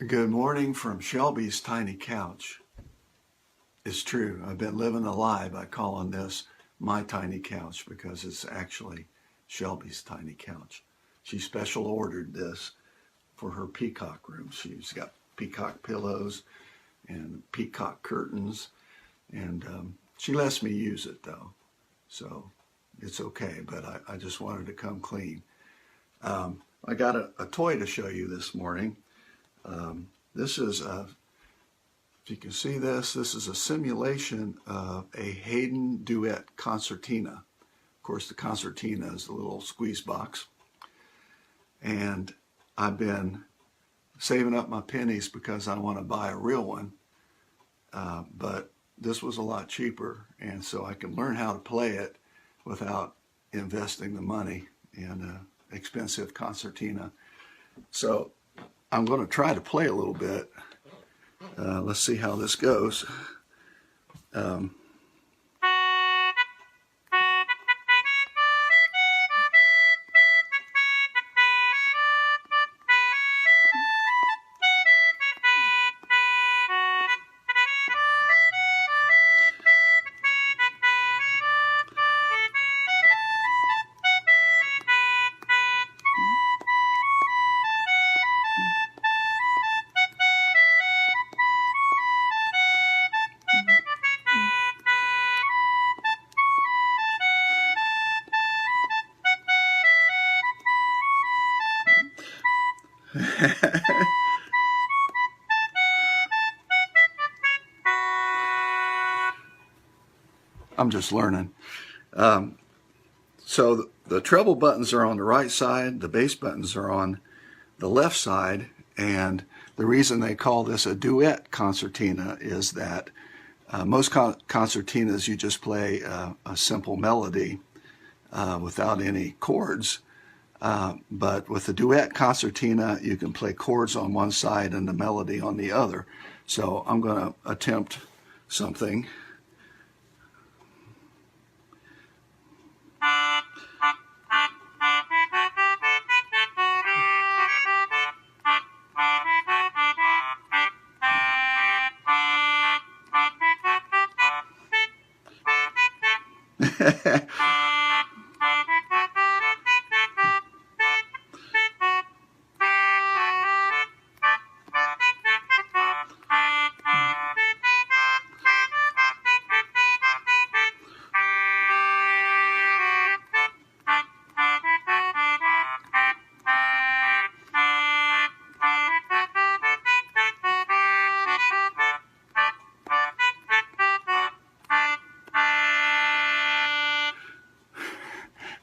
Good morning from Shelby's tiny couch. It's true, I've been living a lie by calling this my tiny couch because it's actually Shelby's tiny couch. She special ordered this for her peacock room. She's got peacock pillows and peacock curtains, and she lets me use it though, so it's okay, but I just wanted to come clean. I got a toy to show you this morning. This is if you can see this is a simulation of a Haydn duet concertina. Of course, the concertina is the little squeeze box. And I've been saving up my pennies because I want to buy a real one. But this was a lot cheaper, and so I can learn how to play it without investing the money in an expensive concertina. So I'm going to try to play a little bit. Let's see how this goes. I'm just learning. So the treble buttons are on the right side, the bass buttons are on the left side, and the reason they call this a duet concertina is that most concertinas you just play a simple melody without any chords. But with the duet concertina, you can play chords on one side and the melody on the other. So I'm going to attempt something.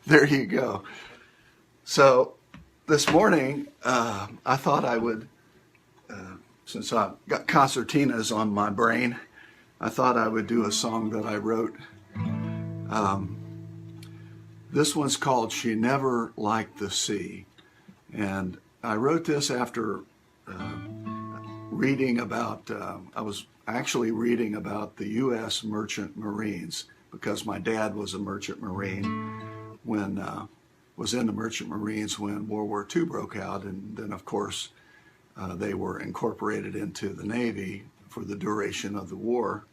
There you go. So this morning, I thought I would, since I've got concertinas on my brain, I thought I would do a song that I wrote. This one's called She Never Liked the Sea. And I wrote this after reading about, I was actually reading about the U.S. Merchant Marines, because my dad was a Merchant Marine was in the Merchant Marines when World War II broke out, and then of course they were incorporated into the Navy for the duration of the war.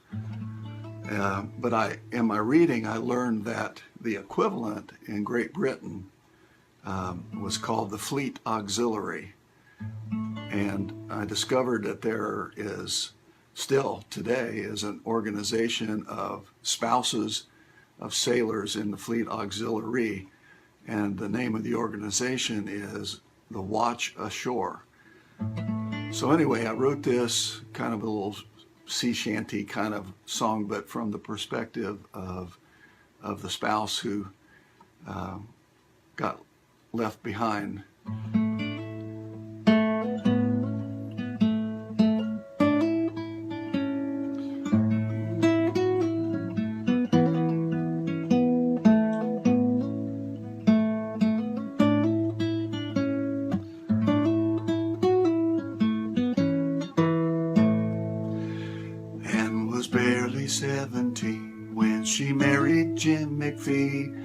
But in my reading, I learned that the equivalent in Great Britain was called the Fleet Auxiliary, and I discovered that there is still today is an organization of spouses of sailors in the Fleet Auxiliary, and the name of the organization is the Watch Ashore. So anyway, I wrote this kind of a little sea shanty kind of song, but from the perspective of the spouse who got left behind. Barely 17 when she married Jim McPhee,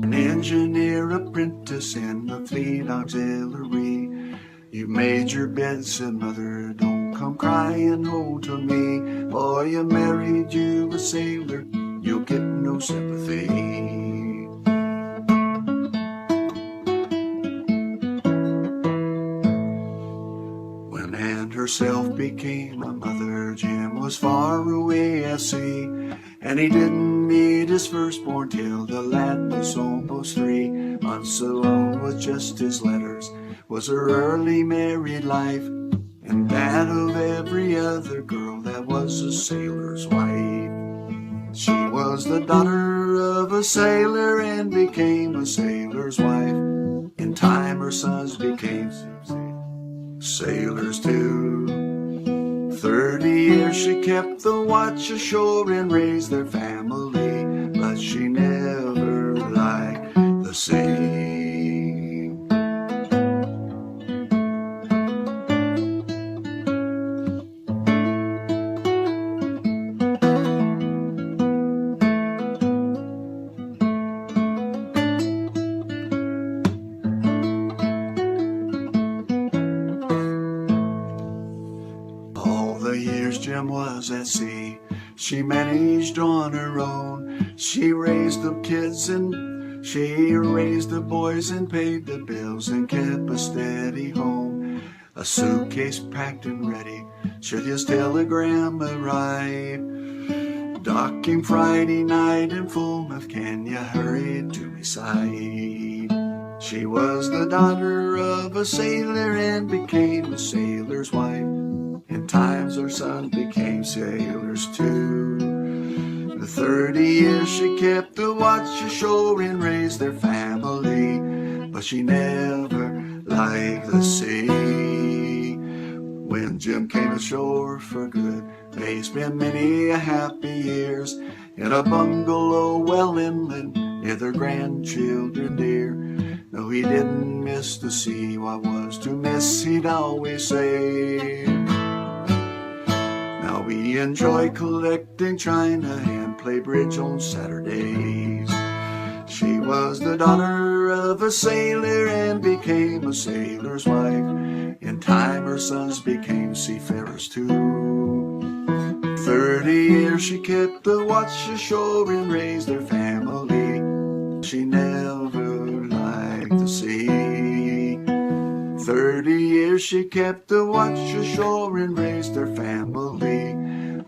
an engineer apprentice in the Fleet Auxiliary. You made your bed, said mother, don't come crying home to me. Boy, I married you a sailor, you'll get no sympathy. When Ann herself became a mother, Jim was far away at sea, and he didn't meet his firstborn till the lad was almost 3 months alone with just his letters. Was her early married life, and that of every other girl that was a sailor's wife. She was the daughter of a sailor and became a sailor's wife. In time her sons became sailors too. 30 years she kept the watch ashore and raised their family, but she never liked the sea. The years Jim was at sea, she managed on her own. She raised the kids and she raised the boys and paid the bills and kept a steady home. A suitcase packed and ready should his telegram arrive. Docking Friday night in Falmouth, can you hurry to me side? She was the daughter of a sailor and became a sailor's wife. In times her sons became sailors too. The 30 years she kept the watch ashore and raised their family, but she never liked the sea. When Jim came ashore for good, they spent many a happy years in a bungalow well inland near their grandchildren dear. No, he didn't miss the sea. What was to miss, he'd always say. Now we enjoy collecting china and play bridge on Saturdays. She was the daughter of a sailor and became a sailor's wife. In time her sons became seafarers too. 30 years she kept the watch ashore and raised their family. She never liked the sea. 30 years she kept the watch ashore and raised her family,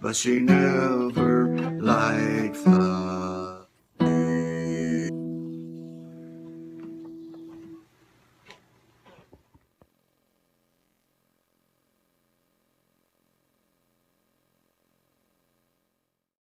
but she never liked the